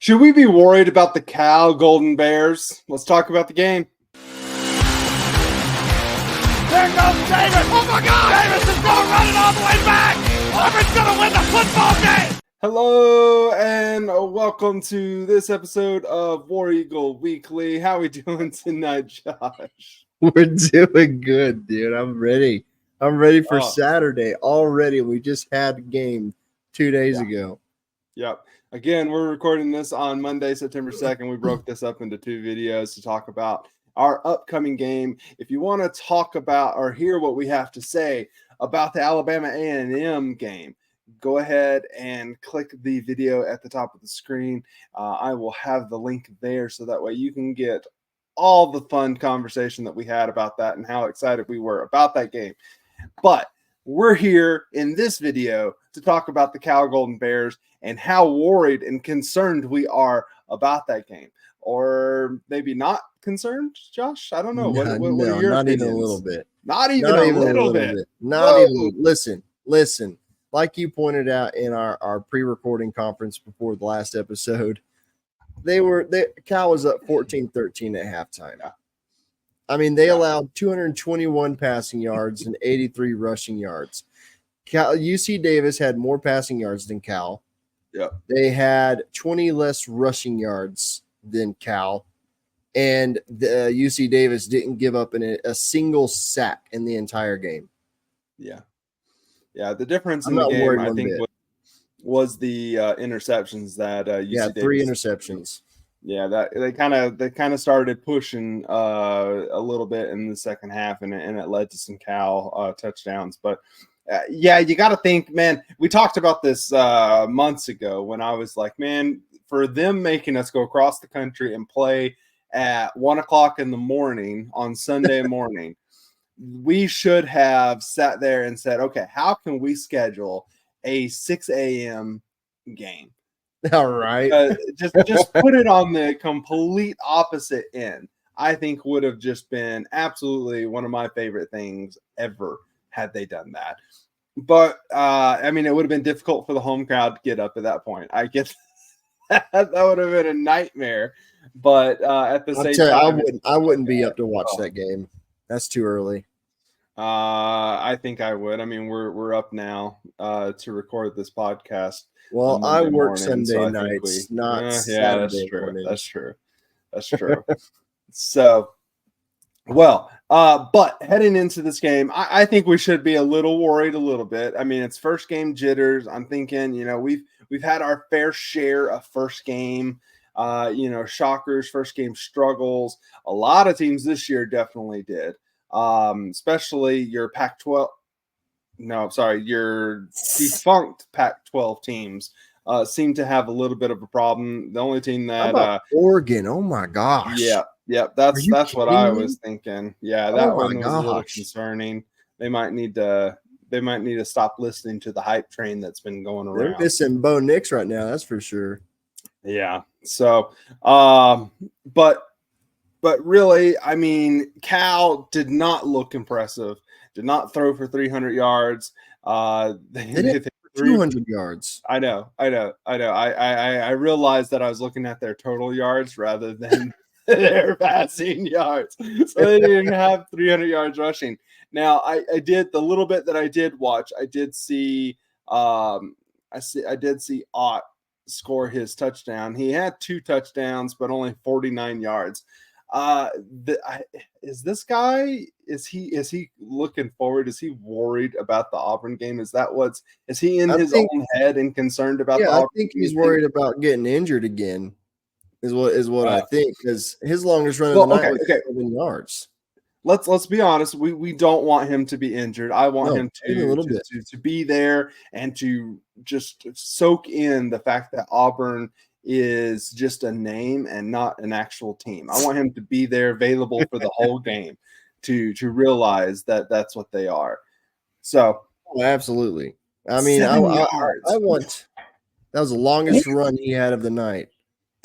Should we be worried about the Cal Golden Bears? Let's talk about the game. There goes Davis. Oh my God! Davis is going running all the way back. Auburn's going to win the football game. Hello and welcome to this episode of War Eagle Weekly. How are we doing tonight, Josh? We're doing good, dude. I'm ready. I'm ready for Saturday already. We just had a game 2 days ago. Yep. Again, we're recording this on Monday, September 2nd. We broke this up into two videos to talk about our upcoming game. If you want to talk about or hear what we have to say about the Alabama A&M game, go ahead and click the video at the top of the screen. I will have the link there so that way you can get all the fun conversation that we had about that and how excited we were about that game. But we're here in this video to talk about the Cal Golden Bears and how worried and concerned we are about that game. Or maybe not concerned, Josh? I don't know. What are your not opinions? Even a little bit. Not even a little bit. Not even. Listen. Like you pointed out in our pre-recording conference before the last episode, Cal was up 14-13 at halftime. I mean, they allowed 221 passing yards and 83 rushing yards. UC Davis had more passing yards than Cal. Yeah. They had 20 less rushing yards than Cal. And the UC Davis didn't give up a single sack in the entire game. Yeah. Yeah, the difference in the game, I think, was the interceptions that UC Davis. 3 interceptions. Yeah, that they kind of started pushing a little bit in the second half, and it led to some Cal touchdowns. But you got to think, man. We talked about this months ago when I was like, man, for them making us go across the country and play at 1:00 in the morning on Sunday morning, we should have sat there and said, okay, how can we schedule a 6 a.m. game? All right. Just put it on the complete opposite end. I think would have just been absolutely one of my favorite things ever had they done that. But I mean, it would have been difficult for the home crowd to get up at that point. I get that would have been a nightmare. But at the same time, I wouldn't be up to watch that game. That's too early. I think I would. I mean, we're up now to record this podcast. Well, I work Sunday nights, not Saturday morning. That's true. So, but heading into this game, I think we should be a little worried a little bit. I mean, it's first game jitters. I'm thinking, we've had our fair share of first game, shockers, first game struggles. A lot of teams this year definitely did, especially your Pac-12. No, sorry, your defunct Pac-12 teams seem to have a little bit of a problem. The only team that Oregon, oh my gosh, yeah, that's what I was thinking. Yeah, that one was a little concerning. They might need to stop listening to the hype train that's been going around. They're missing Bo Nix right now, that's for sure. Yeah. So, but really, I mean, Cal did not look impressive. Did not throw for 300 yards. They 200 yards. I know. I realized that I was looking at their total yards rather than their passing yards. So they didn't have 300 yards rushing. Now, I did the little bit that I did watch. I did see I did see Ott score his touchdown. He had 2 touchdowns, but only 49 yards. Is this guy, is he looking forward? Is he worried about the Auburn game? Is he in his own head and concerned about the Auburn I think he's worried about getting injured again is what I think, because his longest run of the night was 7 yards. Let's be honest. We don't want him to be injured. I want him to be there and to just soak in the fact that Auburn is just a name and not an actual team. I want him to be there, available for the whole game, to realize that that's what they are. So, absolutely. I mean, I want that was the longest run he had of the night.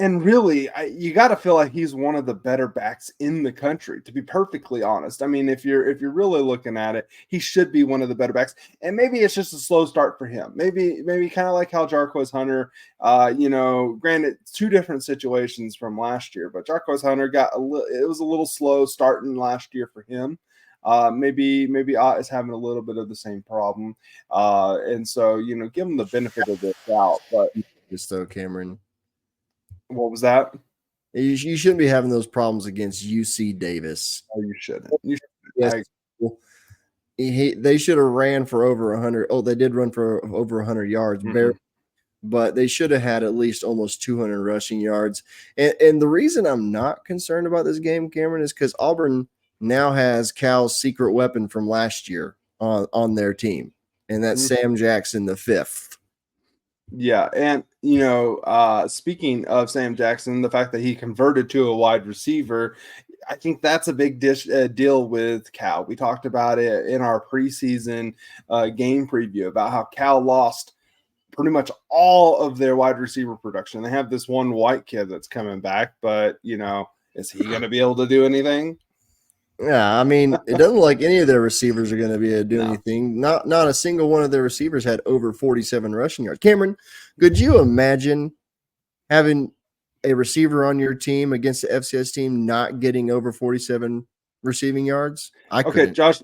And really, you got to feel like he's one of the better backs in the country, to be perfectly honest. I mean, if you're really looking at it, he should be one of the better backs. And maybe it's just a slow start for him. Maybe kind of like how Jarquez Hunter, granted, 2 different situations from last year, but Jarquez Hunter it was a little slow starting last year for him. Maybe Ott is having a little bit of the same problem. And so, give him the benefit of the doubt. But just though, Cameron. What was that? You shouldn't be having those problems against UC Davis. Oh, you shouldn't. Yes. They should have ran for over 100. Oh, they did run for over 100 yards, but they should have had at least almost 200 rushing yards. And the reason I'm not concerned about this game, Cameron, is because Auburn now has Cal's secret weapon from last year on their team, and that's Sam Jackson, the 5th. Yeah, and speaking of Sam Jackson, the fact that he converted to a wide receiver, I think that's a big deal with Cal. We talked about it in our preseason game preview about how Cal lost pretty much all of their wide receiver production. They have this one white kid that's coming back, but is he going to be able to do anything? Yeah, I mean, it doesn't look like any of their receivers are going to be able to do anything. Not a single one of their receivers had over 47 rushing yards. Cameron, could you imagine having a receiver on your team against the FCS team not getting over 47 receiving yards? Okay, Josh,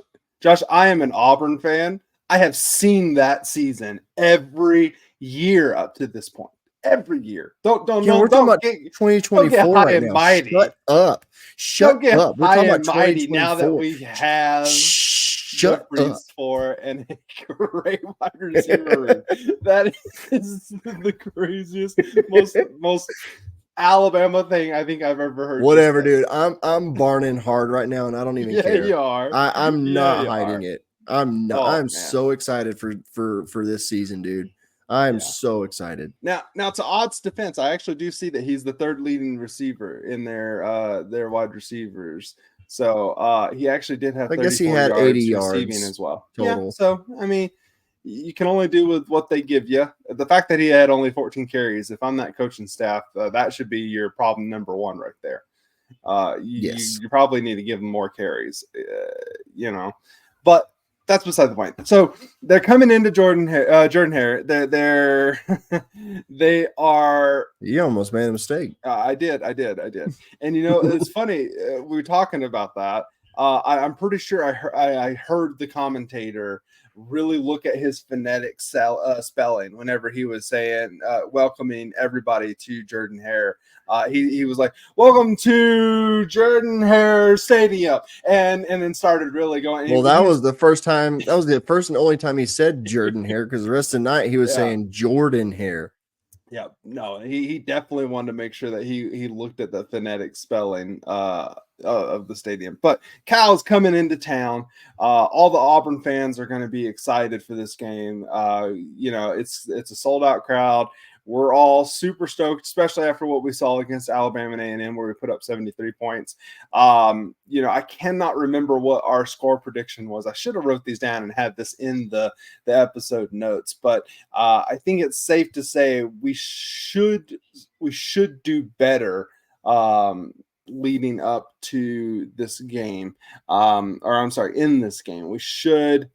I am an Auburn fan. I have seen that season every year up to this point. Every year. We're talking about 2024 right now. Mighty. Shut up. Shut up. We're talking about 2024 now that we have Shut up. For and a great wide receiver. That is the craziest, most Alabama thing I think I've ever heard. Whatever, dude. I'm barning hard right now, and I don't even care. You are. I'm not hiding it. I'm not. I'm so excited for this season, dude. I'm so excited. Now to Ott's defense, I actually do see that he's the 3rd leading receiver in their wide receivers. So he actually did have. I guess he had 80 yards receiving as well. Total. Yeah. So I mean, you can only do with what they give you. The fact that he had only 14 carries, if I'm that coaching staff, that should be your problem number 1 right there. You probably need to give him more carries. But that's beside the point. So they're coming into Jordan Hare. They are. You almost made a mistake. I did. And it's funny. We were talking about that. I'm pretty sure I heard the commentator really look at his phonetic spelling whenever he was saying welcoming everybody to Jordan Hare. He was like, "Welcome to Jordan Hare Stadium," and then started really going. Well, that was the first time. That was the first and only time he said Jordan Hare, because the rest of the night he was saying Jordan Hare. Yeah, no, he definitely wanted to make sure that he looked at the phonetic spelling of the stadium. But Cal's coming into town. All the Auburn fans are going to be excited for this game. It's a sold out crowd. We're all super stoked, especially after what we saw against Alabama and A&M, where we put up 73 points. I cannot remember what our score prediction was. I should have wrote these down and had this in the episode notes, but I think it's safe to say we should do better leading up to this game. In this game. We should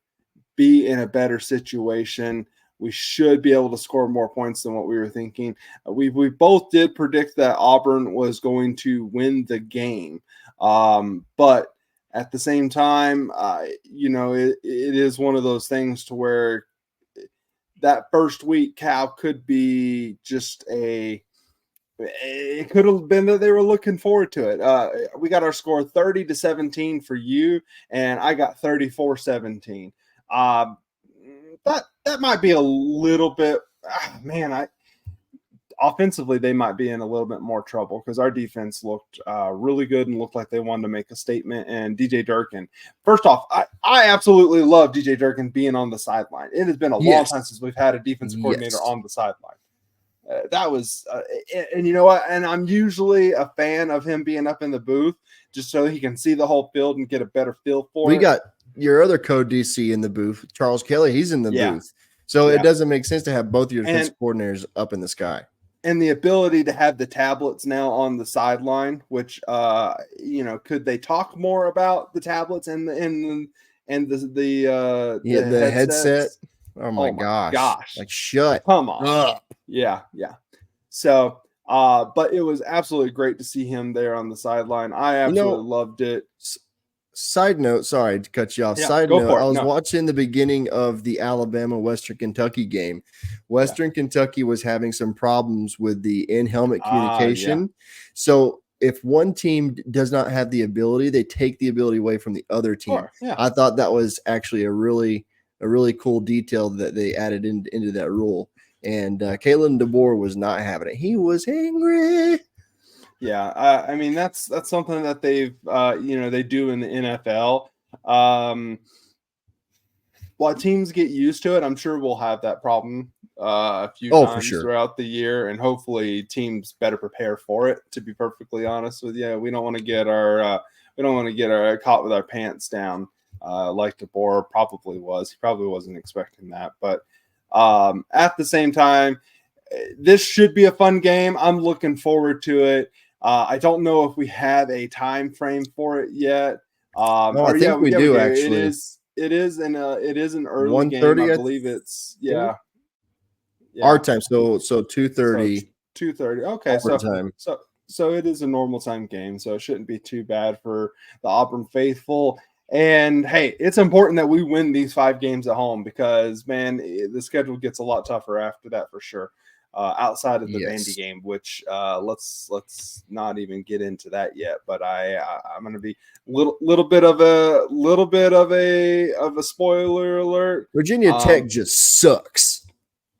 be in a better situation. We should be able to score more points than what we were thinking. We both did predict that Auburn was going to win the game. But at the same time, it is one of those things to where that first week, Cal could be just it could have been that they were looking forward to it. We got our score 30-17 for you, and I got 34-17. That might be a little bit, offensively, they might be in a little bit more trouble because our defense looked really good and looked like they wanted to make a statement. And DJ Durkin, first off, I absolutely love DJ Durkin being on the sideline. It has been a long time since we've had a defensive coordinator on the sideline. That was, and you know what? And I'm usually a fan of him being up in the booth just so he can see the whole field and get a better feel for it. We got your other co-DC in the booth, Charles Kelly. He's in the booth. So it doesn't make sense to have both your defensive coordinators up in the sky. and the ability to have the tablets now on the sideline, which could they talk more about the tablets and the The headset. headsets? Oh my gosh. Like, shut Come on. up. Yeah. So, but it was absolutely great to see him there on the sideline. I absolutely loved it. Side note, sorry to cut you off. Yeah, Side go note, for it. I was No. watching the beginning of the Alabama-Western Kentucky game. Western Kentucky was having some problems with the in-helmet communication. So if one team does not have the ability, they take the ability away from the other team. Sure, yeah. I thought that was actually a really cool detail that they added into that rule. And Kalen DeBoer was not having it. He was angry. Yeah, I mean that's something that they've they do in the NFL. While teams get used to it, I'm sure we'll have that problem a few times throughout the year, and hopefully teams better prepare for it. To be perfectly honest with you, we don't want to get our caught with our pants down like DeBoer probably was. He probably wasn't expecting that, but at the same time, this should be a fun game. I'm looking forward to it. I don't know if we have a time frame for it yet. I think we do actually. It is an early game. I believe it's our time. So 2:30. 2:30. Okay, so it is a normal time game, so it shouldn't be too bad for the Auburn faithful. And hey, it's important that we win these 5 games at home because man, the schedule gets a lot tougher after that for sure. Outside of the Vandy game, which let's not even get into that yet. But I'm going to be little bit of a spoiler alert. Virginia Tech just sucks.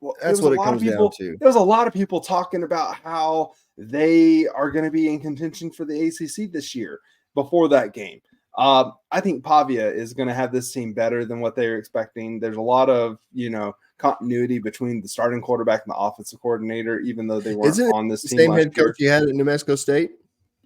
Well, that's what it comes down to. There's a lot of people talking about how they are going to be in contention for the ACC this year before that game. I think Pavia is going to have this team better than what they're expecting. There's a lot of continuity between the starting quarterback and the offensive coordinator, even though they weren't on this team. Same head coach you had at New Mexico State?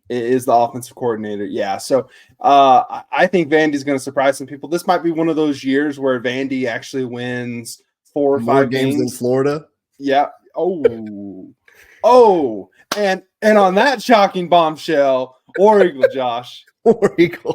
It is the offensive coordinator. Yeah. So I think Vandy's going to surprise some people. This might be one of those years where Vandy actually wins 4 or 5 games than Florida. Yeah. And on that shocking bombshell, War Eagle, Josh. War Eagle.